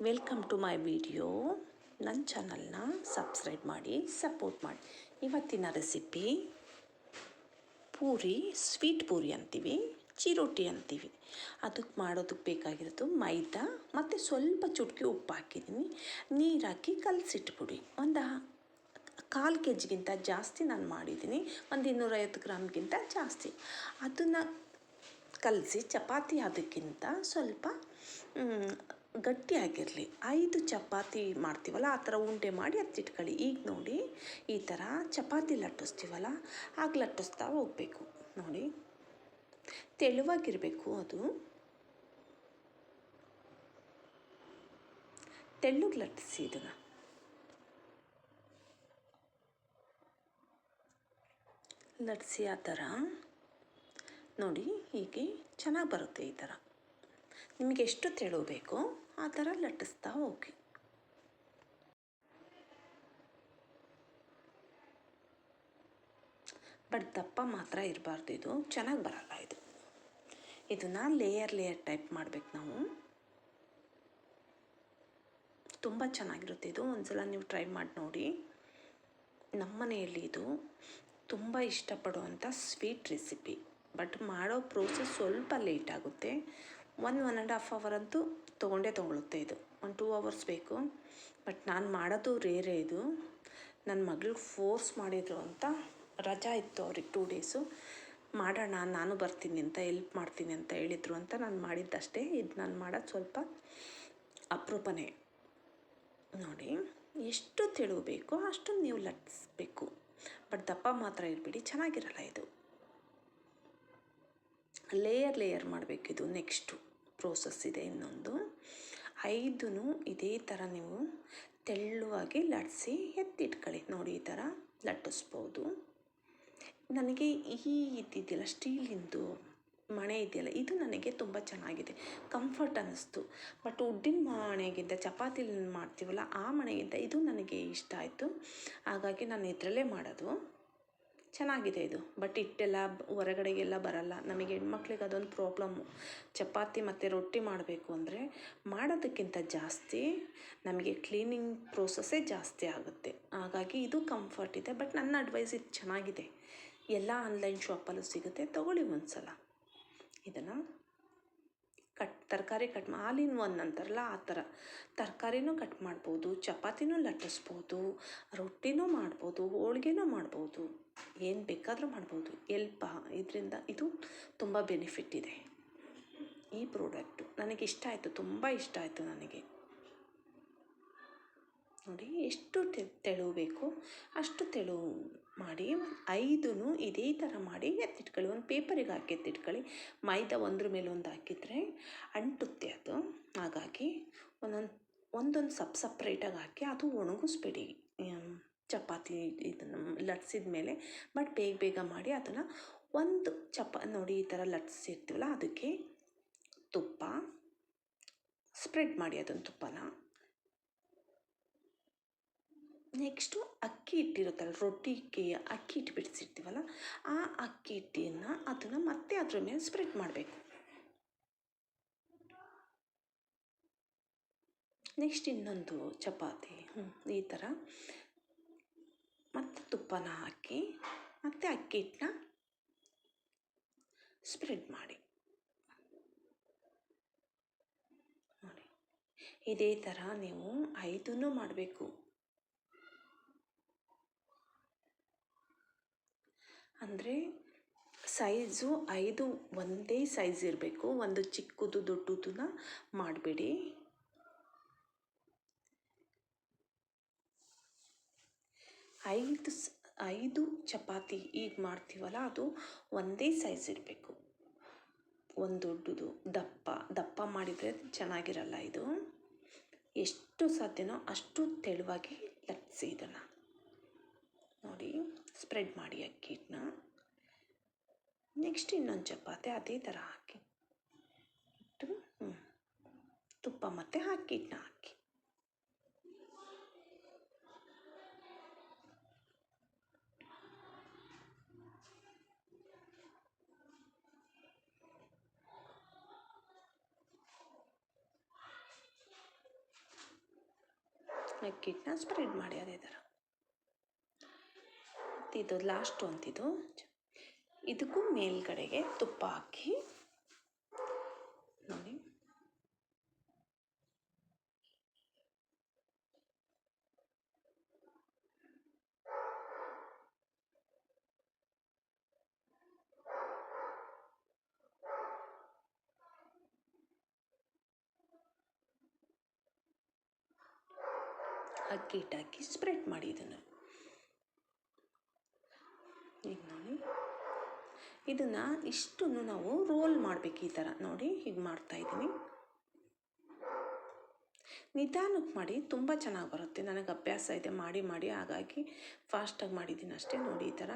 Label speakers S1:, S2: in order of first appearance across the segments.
S1: Welcome to my video. ನನ್ನ ಚಾನಲ್ನ subscribe ಮಾಡಿ ಸಪೋರ್ಟ್ ಮಾಡಿ. ಇವತ್ತಿನ ರೆಸಿಪಿ ಪೂರಿ, ಸ್ವೀಟ್ ಪೂರಿ ಅಂತೀವಿ, ಚಿರೋಟಿ ಅಂತೀವಿ. ಅದಕ್ಕೆ ಮಾಡೋದಕ್ಕೆ ಬೇಕಾಗಿರೋದು ಮೈದಾ ಮತ್ತು ಸ್ವಲ್ಪ ಚುಟುಕಿ ಉಪ್ಪು ಹಾಕಿದ್ದೀನಿ. ನೀರು ಹಾಕಿ ಕಲಸಿಟ್ಬಿಡಿ. ಒಂದು 1/4 kg ಜಾಸ್ತಿ ನಾನು ಮಾಡಿದ್ದೀನಿ, ಒಂದು 250 ಗ್ರಾಮ್ಗಿಂತ ಜಾಸ್ತಿ. ಅದನ್ನು ಕಲಸಿ ಚಪಾತಿ ಅದಕ್ಕಿಂತ ಸ್ವಲ್ಪ ಗಟ್ಟಿಯಾಗಿರಲಿ. 5 ಚಪಾತಿ ಮಾಡ್ತೀವಲ್ಲ ಆ ಥರ ಉಂಡೆ ಮಾಡಿ ಹಚ್ಚಿಟ್ಕೊಳ್ಳಿ. ಈಗ ನೋಡಿ, ಈ ಥರ ಚಪಾತಿ ಲಟ್ಟಿಸ್ತೀವಲ್ಲ ಆಗ ಲಟ್ಟಿಸ್ತಾ ಹೋಗಬೇಕು. ನೋಡಿ, ತೆಳುವಾಗಿರಬೇಕು. ಅದು ತೆಳ್ಳಗೆ ಲಟ್ಟಿಸಿ. ಇದನ್ನು ಲಟ್ಟಿಸಿ ಆ ಥರ ನೋಡಿ, ಹೀಗೆ ಚೆನ್ನಾಗಿ ಬರುತ್ತೆ. ಈ ಥರ ನಿಮಗೆ ಎಷ್ಟು ತೆಳು ಬೇಕೋ ಆ ಥರ ಲಟ್ಟಿಸ್ತಾ ಹೋಗಿ. ಬಟ್ ದಪ್ಪ ಮಾತ್ರ ಇರಬಾರ್ದು, ಇದು ಚೆನ್ನಾಗಿ ಬರಲ್ಲ. ಇದನ್ನು ಲೇಯರ್ ಟೈಪ್ ಮಾಡಬೇಕು ನಾವು. ತುಂಬ ಚೆನ್ನಾಗಿರುತ್ತೆ ಇದು. ಒಂದ್ಸಲ ನೀವು ಟ್ರೈ ಮಾಡಿ ನೋಡಿ. ನಮ್ಮ ಮನೆಯಲ್ಲಿ ಇದು ತುಂಬ ಇಷ್ಟಪಡುವಂಥ ಸ್ವೀಟ್ ರೆಸಿಪಿ. ಬಟ್ ಮಾಡೋ ಪ್ರೋಸೆಸ್ ಸ್ವಲ್ಪ ಲೇಟ್ ಆಗುತ್ತೆ. 1.5 ಅವರ್ ಅಂತೂ ತೊಗೊಳುತ್ತೆ. ಇದು 1-2 ಅವರ್ಸ್ ಬೇಕು. ಬಟ್ ನಾನು ಮಾಡೋದು ರೇರೇ. ಇದು ನನ್ನ ಮಗಳಿಗೆ ಫೋರ್ಸ್ ಮಾಡಿದರು ಅಂತ, ರಜಾ ಇತ್ತು ಅವ್ರಿಗೆ 2 ಡೇಸು. ಮಾಡೋಣ, ನಾನು ಬರ್ತೀನಿ ಅಂತ, ಹೆಲ್ಪ್ ಮಾಡ್ತೀನಿ ಅಂತ ಹೇಳಿದರು ಅಂತ ನಾನು ಮಾಡಿದ್ದಷ್ಟೇ. ಇದು ನಾನು ಮಾಡೋದು ಸ್ವಲ್ಪ ಅಪರೂಪನೇ. ನೋಡಿ, ಎಷ್ಟು ತೆಳು ಬೇಕೋ ಅಷ್ಟು ನೀವು ಲಟ್ಟಿಸ್ಬೇಕು. ಬಟ್ ದಪ್ಪ ಮಾತ್ರ ಇರಬೇಡಿ, ಚೆನ್ನಾಗಿರಲ್ಲ ಇದು. ಲೇಯರ್ ಮಾಡಬೇಕಿದು. ನೆಕ್ಸ್ಟು ಪ್ರೋಸೆಸ್ ಇದೆ ಇನ್ನೊಂದು. 5 ಇದೇ ಥರ ನೀವು ತೆಳ್ಳುವಾಗಿ ಲಟ್ಟಿಸಿ ಎತ್ತಿಟ್ಕೊಳ್ಳಿ. ನೋಡಿ, ಈ ಥರ ಲಟ್ಟಿಸ್ಬೋದು. ನನಗೆ ಇದ್ದಿದ್ದಿಲ್ಲ, ಸ್ಟೀಲಿಂದು ಮಣೆ ಇದೆಯಲ್ಲ, ಇದು ನನಗೆ ತುಂಬ ಚೆನ್ನಾಗಿದೆ, ಕಂಫರ್ಟ್ ಅನ್ನಿಸ್ತು. ಬಟ್ ಉಡ್ಡಿನ ಮಣೆಗಿಂತ, ಚಪಾತಿಲಿ ಮಾಡ್ತೀವಲ್ಲ ಆ ಮಣೆಗಿಂತ ಇದು ನನಗೆ ಇಷ್ಟ ಆಯಿತು. ಹಾಗಾಗಿ ನಾನು ಇದರಲ್ಲೇ ಮಾಡೋದು. ಚೆನ್ನಾಗಿದೆ ಇದು. ಬಟ್ ಹಿಟ್ಟೆಲ್ಲ ಹೊರಗಡೆಗೆಲ್ಲ ಬರಲ್ಲ. ನಮಗೆ ಹೆಣ್ಮಕ್ಳಿಗೆ ಅದೊಂದು ಪ್ರಾಬ್ಲಮ್ಮು. ಚಪಾತಿ ಮತ್ತು ರೊಟ್ಟಿ ಮಾಡಬೇಕು ಅಂದರೆ ಮಾಡೋದಕ್ಕಿಂತ ಜಾಸ್ತಿ ನಮಗೆ ಕ್ಲೀನಿಂಗ್ ಪ್ರೋಸೆಸ್ಸೇ ಜಾಸ್ತಿ ಆಗುತ್ತೆ. ಹಾಗಾಗಿ ಇದು ಕಂಫರ್ಟ್ ಇದೆ. ಬಟ್ ನನ್ನ ಅಡ್ವೈಸ್ ಇದು ಚೆನ್ನಾಗಿದೆ. ಎಲ್ಲ ಆನ್ಲೈನ್ ಶಾಪಲ್ಲೂ ಸಿಗುತ್ತೆ, ತೊಗೊಳ್ಳಿ ಒಂದ್ಸಲ. ಇದನ್ನು ತರಕಾರಿ ಕಟ್ ಆಲ್ ಇನ್ ಒನ್ ಅಂತಾರಲ್ಲ ಆ ಥರ ತರಕಾರಿನೂ ಕಟ್ ಮಾಡ್ಬೋದು, ಚಪಾತಿನೂ ಲಟ್ಟಿಸ್ಬೋದು, ರೊಟ್ಟಿನೂ ಮಾಡ್ಬೋದು, ಹೋಳ್ಗೆನೂ ಮಾಡ್ಬೋದು, ಏನು ಬೇಕಾದರೂ ಮಾಡ್ಬೋದು. ಇದರಿಂದ ಇದು ತುಂಬ ಬೆನಿಫಿಟ್ ಇದೆ. ಈ ಪ್ರಾಡಕ್ಟು ನನಗೆ ಇಷ್ಟ ಆಯಿತು, ತುಂಬ ಇಷ್ಟ ಆಯಿತು ನನಗೆ. ನೋಡಿ, ಎಷ್ಟು ತೆಳು ಬೇಕೋ ಅಷ್ಟು ತೆಳು ಮಾಡಿ 5 ಇದೇ ಥರ ಮಾಡಿ ಎತ್ತಿಟ್ಕೊಳ್ಳಿ. ಒಂದು ಪೇಪರಿಗೆ ಹಾಕಿ ಎತ್ತಿಟ್ಕೊಳ್ಳಿ. ಮೈದಾ ಒಂದ್ರ ಮೇಲೆ ಒಂದು ಹಾಕಿದರೆ ಅಂಟುತ್ತೆ ಅದು. ಹಾಗಾಗಿ ಒಂದೊಂದು ಸಪ್ರೇಟಾಗಿ ಹಾಕಿ ಅದು ಒಣಗಿಸ್ಬೇಡಿ. ಚಪಾತಿ ಇದನ್ನು ಲಟ್ಸಿದ ಮೇಲೆ ಬಟ್ ಬೇಗ ಮಾಡಿ ಅದನ್ನು ಒಂದು ನೋಡಿ, ಈ ಥರ ಲಟ್ಸಿರ್ತೀವಲ್ಲ ಅದಕ್ಕೆ ತುಪ್ಪ ಸ್ಪ್ರೆಡ್ ಮಾಡಿ, ಅದನ್ನು ತುಪ್ಪನ. ನೆಕ್ಸ್ಟು ಅಕ್ಕಿ ಹಿಟ್ಟಿರುತ್ತಲ್ಲ, ರೊಟ್ಟಿಗೆ ಅಕ್ಕಿ ಹಿಟ್ಟು ಬಿಡಿಸಿರ್ತೀವಲ್ಲ ಆ ಅಕ್ಕಿ ಹಿಟ್ಟನ್ನು ಅದನ್ನು ಮತ್ತೆ ಅದ್ರ ಮೇಲೆ ಸ್ಪ್ರೆಡ್ ಮಾಡಬೇಕು. ನೆಕ್ಸ್ಟ್ ಇನ್ನೊಂದು ಚಪಾತಿ ಈ ಥರ ಮತ್ತೆ ತುಪ್ಪನ ಹಾಕಿ ಮತ್ತೆ ಅಕ್ಕಿ ಹಿಟ್ಟನ್ನ ಸ್ಪ್ರೆಡ್ ಮಾಡಿ. ನೋಡಿ, ಇದೇ ಥರ ನೀವು 5 ಮಾಡಬೇಕು. ಅಂದರೆ ಸೈಜು 5 ಒಂದೇ ಸೈಜ್ ಇರಬೇಕು. ಒಂದು ಚಿಕ್ಕದು ದೊಡ್ಡದನ್ನ ಮಾಡಬೇಡಿ. ಐದು ಚಪಾತಿ ಈಗ ಮಾಡ್ತೀವಲ್ಲ ಅದು ಒಂದೇ ಸೈಜ್ ಇರಬೇಕು. ಒಂದು ದೊಡ್ಡದು ದಪ್ಪ ಮಾಡಿದರೆ ಚೆನ್ನಾಗಿರಲ್ಲ. ಇದು ಎಷ್ಟು ಸಾಧ್ಯನೋ ಅಷ್ಟು ತೆಳುವಾಗಿ ಲಟ್ಟಿಸಿ. ಇದನ್ನು ನೋಡಿ, ಸ್ಪ್ರೆಡ್ ಮಾಡಿ ಅಕ್ಕಿ ಹಿಟ್ಟನ್ನ. ನೆಕ್ಸ್ಟ್ ಇನ್ನೊಂದು ಚಪಾತಿ ಅದೇ ಥರ ಹಾಕಿ ಇಟ್ಟು ತುಪ್ಪ ಮತ್ತು ಅಕ್ಕಿ ಹಿಟ್ಟನ್ನ ಹಾಕಿ. ಅಕ್ಕಿ ಹಿಟ್ಟನ್ನ ಸ್ಪ್ರೆಡ್ ಮಾಡಿ ಅದೇ ಥರ. ಇದು ಲಾಸ್ಟ್ ಅಂತಿದು, ಇದಕ್ಕೂ ಮೇಲ್ಗಡೆಗೆ ತುಪ್ಪ ಹಾಕಿ ನೋಡಿ. ಅಕ್ಕಿ ಹಿಟ್ಟು ಹಾಕಿ ಸ್ಪ್ರೆಡ್ ಮಾಡಿ ಇದನ್ನು. ಈಗ ನೋಡಿ ಇದನ್ನು ಇಷ್ಟನ್ನು ನಾವು ರೋಲ್ ಮಾಡಬೇಕು ಈ ಥರ ನೋಡಿ. ಹೀಗೆ ಮಾಡ್ತಾಯಿದ್ದೀನಿ, ನಿಧಾನಕ್ಕೆ ಮಾಡಿ, ತುಂಬ ಚೆನ್ನಾಗಿ ಬರುತ್ತೆ. ನನಗೆ ಅಭ್ಯಾಸ ಇದೆ ಮಾಡಿ ಮಾಡಿ, ಹಾಗಾಗಿ ಫಾಸ್ಟಾಗಿ ಮಾಡಿದ್ದೀನಿ ಅಷ್ಟೇ. ನೋಡಿ ಈ ಥರ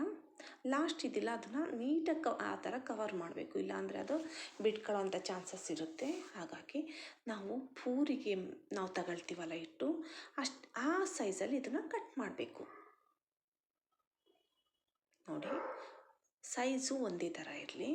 S1: ಲಾಸ್ಟ್ ಇದಿಲ್ಲ ಅದನ್ನು ನೀಟಾಗಿ ಆ ಥರ ಕವರ್ ಮಾಡಬೇಕು, ಇಲ್ಲಾಂದರೆ ಅದು ಬಿಟ್ಕೊಳ್ಳೋವಂಥ ಚಾನ್ಸಸ್ ಇರುತ್ತೆ. ಹಾಗಾಗಿ ನಾವು ಪೂರಿಗೆ ನಾವು ತಗೊಳ್ತೀವಲ್ಲ ಹಿಟ್ಟು, ಆ ಸೈಜಲ್ಲಿ ಇದನ್ನು ಕಟ್ ಮಾಡಬೇಕು. ನೋಡಿ ಸೈಜು ಒಂದೇ ಥರ ಇರಲಿ.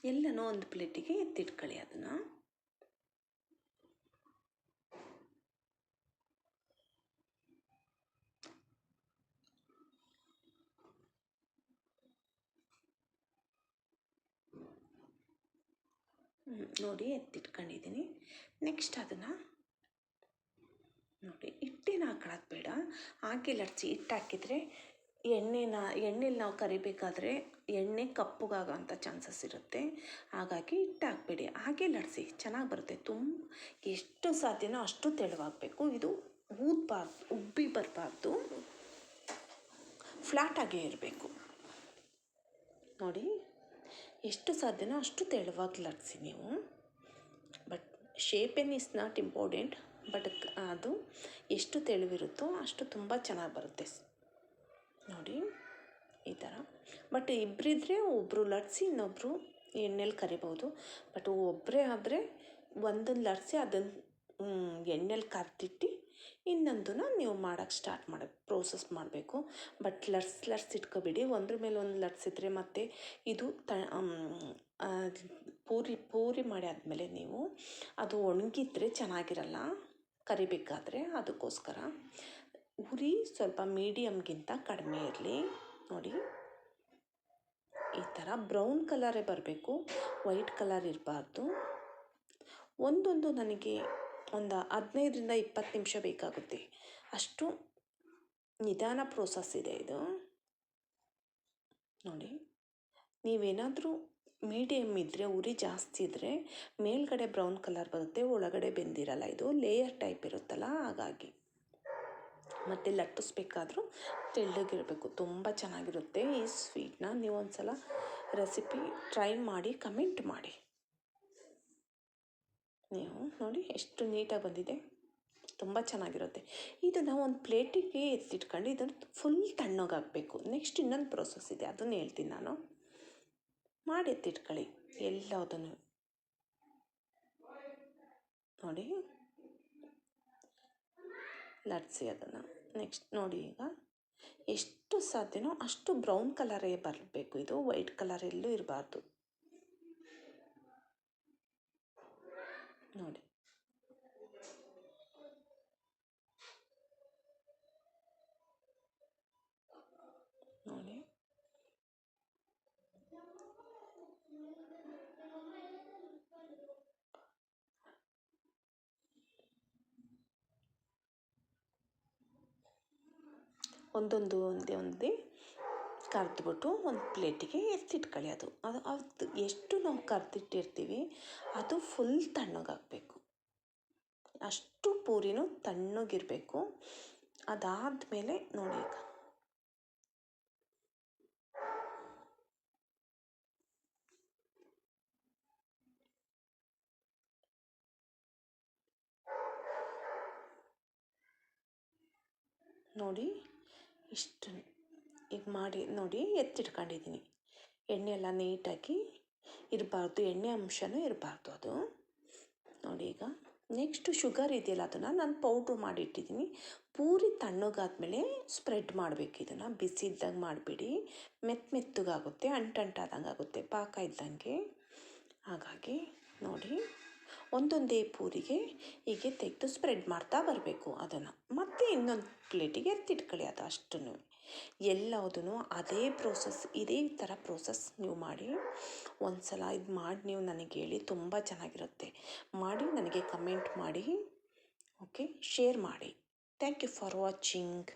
S1: ಎಲ್ಲನೂ ಒಂದು ಪ್ಲೇಟಿಗೆ ಎತ್ತಿಟ್ಕೊಳ್ಳಿ ಅದನ್ನು. ನೋಡಿ ಎತ್ತಿಟ್ಕೊಂಡಿದ್ದೀನಿ. ನೆಕ್ಸ್ಟ್ ಅದನ್ನು ನೋಡಿ ಹಿಟ್ಟೇನು ಹಾಕೊಳ್ಳೋದು ಬೇಡ, ಹಾಗೆ ಲಟ್ಸಿ. ಹಿಟ್ಟು ಹಾಕಿದರೆ ಎಣ್ಣೆಲಿ ನಾವು ಕರಿಬೇಕಾದ್ರೆ ಎಣ್ಣೆ ಕಪ್ಪಗಾಗೋಂಥ ಚಾನ್ಸಸ್ ಇರುತ್ತೆ. ಹಾಗಾಗಿ ಹಿಟ್ಟು ಹಾಕಬೇಡಿ, ಹಾಗೆ ಲಟ್ಸಿ, ಚೆನ್ನಾಗಿ ಬರುತ್ತೆ. ಎಷ್ಟು ಸಾಧ್ಯನೋ ಅಷ್ಟು ತೆಳುವಾಗಬೇಕು. ಇದು ಉಬ್ಬಿ ಬರಬಾರ್ದು, ಫ್ಲ್ಯಾಟಾಗೇ ಇರಬೇಕು. ನೋಡಿ ಎಷ್ಟು ಸಾಧ್ಯನೋ ಅಷ್ಟು ತೆಳುವಾಗಿ ಲಟ್ಸಿ ನೀವು. ಬಟ್ ಶೇಪೇನ್ ಇಸ್ ನಾಟ್ ಇಂಪಾರ್ಟೆಂಟ್, ಬಟ್ ಅದು ಎಷ್ಟು ತೆಳುವಿರುತ್ತೋ ಅಷ್ಟು ತುಂಬ ಚೆನ್ನಾಗಿ ಬರುತ್ತೆ. ನೋಡಿ ಈ ಥರ. ಬಟ್ ಇಬ್ಬರಿದ್ರೆ ಒಬ್ಬರು ಲಟ್ಸಿ ಇನ್ನೊಬ್ಬರು ಎಣ್ಣೆಲಿ ಕರಿಬೋದು. ಬಟ್ ಒಬ್ಬರೇ ಆದರೆ ಒಂದನ್ನು ಲಟ್ಸಿ ಅದನ್ನು ಎಣ್ಣೆಲಿ ಕರ್ದಿಟ್ಟು ಇನ್ನೊಂದನ್ನು ನೀವು ಮಾಡೋಕ್ಕೆ ಪ್ರೋಸೆಸ್ ಮಾಡಬೇಕು. ಬಟ್ ಲಟ್ಸಿಟ್ಕೋಬೇಡಿ, ಒಂದ್ರ ಮೇಲೆ ಒಂದು ಲಟ್ಸಿದ್ರೆ ಮತ್ತು ಇದು ಪೂರಿ ಮಾಡಿ ಆದಮೇಲೆ ನೀವು ಅದು ಒಣಗಿದ್ರೆ ಚೆನ್ನಾಗಿರಲ್ಲ ಕರಿಬೇಕಾದ್ರೆ. ಅದಕ್ಕೋಸ್ಕರ ಉರಿ ಸ್ವಲ್ಪ ಮೀಡಿಯಮ್ಗಿಂತ ಕಡಿಮೆ ಇರಲಿ. ನೋಡಿ ಈ ಥರ ಬ್ರೌನ್ ಕಲರೇ ಬರಬೇಕು, ವೈಟ್ ಕಲರ್ ಇರಬಾರ್ದು. ಒಂದೊಂದು ನನಗೆ ಒಂದು 15ರಿಂದ 20 ನಿಮಿಷ ಬೇಕಾಗುತ್ತೆ, ಅಷ್ಟು ನಿಧಾನ ಪ್ರೋಸೆಸ್ ಇದೆ ಇದು. ನೋಡಿ ನೀವೇನಾದರೂ ಮೀಡಿಯಮ್ ಇದ್ದರೆ, ಉರಿ ಜಾಸ್ತಿ ಇದ್ದರೆ ಮೇಲ್ಗಡೆ ಬ್ರೌನ್ ಕಲರ್ ಬರುತ್ತೆ, ಒಳಗಡೆ ಬೆಂದಿರಲ್ಲ. ಇದು ಲೇಯರ್ ಟೈಪ್ ಇರುತ್ತಲ್ಲ, ಹಾಗಾಗಿ. ಮತ್ತು ಲಟ್ಟಿಸ್ಬೇಕಾದ್ರೂ ತೆಳ್ಳಗಿರಬೇಕು, ತುಂಬ ಚೆನ್ನಾಗಿರುತ್ತೆ. ಈ ಸ್ವೀಟ್ನ ನೀವು ಒಂದು ಸಲ ರೆಸಿಪಿ ಟ್ರೈ ಮಾಡಿ ಕಮೆಂಟ್ ಮಾಡಿ. ನೀವು ನೋಡಿ ಎಷ್ಟು ನೀಟಾಗಿ ಬಂದಿದೆ, ತುಂಬ ಚೆನ್ನಾಗಿರುತ್ತೆ. ಇದನ್ನು ಒಂದು ಪ್ಲೇಟಿಗೆ ಎತ್ತಿಟ್ಕೊಂಡು ಇದನ್ನು ಫುಲ್ ತಣ್ಣಗಾಗಬೇಕು. ನೆಕ್ಸ್ಟ್ ಇನ್ನೊಂದು ಪ್ರೋಸೆಸ್ ಇದೆ, ಅದನ್ನು ಹೇಳ್ತೀನಿ ನಾನು. ಮಾಡಿ ಎತ್ತಿಟ್ಕೊಳ್ಳಿ ಎಲ್ಲದನ್ನು. ನೋಡಿ ಲಟ್ಸಿ ಅದನ್ನು. ನೆಕ್ಸ್ಟ್ ನೋಡಿ ಈಗ ಎಷ್ಟು ಸಾಧ್ಯನೋ ಅಷ್ಟು ಬ್ರೌನ್ ಕಲರೇ ಬರಬೇಕು, ಇದು ವೈಟ್ ಕಲರ್ ಎಲ್ಲೂ ಇರಬಾರ್ದು. ನೋಡಿ ನೋಡಿ ಒಂದೇ ಕರೆದ್ಬಿಟ್ಟು ಒಂದು ಪ್ಲೇಟಿಗೆ ಎತ್ತಿಟ್ಕೊಳ್ಳಿ. ಅದು ಎಷ್ಟು ನಾವು ಕರೆದಿಟ್ಟಿರ್ತೀವಿ ಅದು ಫುಲ್ ತಣ್ಣಗಾಗಬೇಕು, ಅಷ್ಟು ಪೂರಿನೂ ತಣ್ಣಗಿರಬೇಕು. ಅದಾದಮೇಲೆ ನೋಡಿ ಈಗ ನೋಡಿ ಇಷ್ಟು. ಈಗ ಈಗ ಮಾಡಿ ನೋಡಿ ಎತ್ತಿಟ್ಕೊಂಡಿದ್ದೀನಿ. ಎಣ್ಣೆ ಎಲ್ಲ ನೀಟಾಗಿ ಇರಬಾರ್ದು, ಎಣ್ಣೆ ಅಂಶನೂ ಇರಬಾರ್ದು ಅದು. ನೋಡಿ ಈಗ ನೆಕ್ಸ್ಟು ಶುಗರ್ ಇದೆಯಲ್ಲ ಅದನ್ನು ನಾನು ಪೌಡ್ರು ಮಾಡಿಟ್ಟಿದ್ದೀನಿ. ಪೂರಿ ತಣ್ಣಗಾದ್ಮೇಲೆ ಸ್ಪ್ರೆಡ್ ಮಾಡಬೇಕು. ಇದನ್ನು ಬಿಸಿ ಇದ್ದಾಗ ಮಾಡಬೇಡಿ, ಮೆತ್ತಗಾಗುತ್ತೆ, ಅಂಟಂಟಾದಂಗೆ ಆಗುತ್ತೆ ಪಾಕ ಇದ್ದಂಗೆ. ಹಾಗಾಗಿ ನೋಡಿ ಒಂದೊಂದೇ ಪೂರಿಗೆ ಹೀಗೆ ತೆಗೆದು ಸ್ಪ್ರೆಡ್ ಮಾಡ್ತಾ ಬರಬೇಕು. ಅದನ್ನು ಮತ್ತೆ ಇನ್ನೊಂದು ಪ್ಲೇಟಿಗೆ ಎತ್ತಿಟ್ಕೊಳ್ಳಿ. ಅದು ಅಷ್ಟೂ ಎಲ್ಲದೂ ಅದೇ ಪ್ರೋಸೆಸ್, ಇದೇ ಥರ ಪ್ರೋಸೆಸ್ ನೀವು ಮಾಡಿ. ಒಂದು ಸಲ ಇದು ಮಾಡಿ ನೀವು ನನಗೆ ಹೇಳಿ, ತುಂಬ ಚೆನ್ನಾಗಿರುತ್ತೆ. ಮಾಡಿ ನನಗೆ ಕಮೆಂಟ್ ಮಾಡಿ, ಓಕೆ, ಶೇರ್ ಮಾಡಿ. Thank you for watching.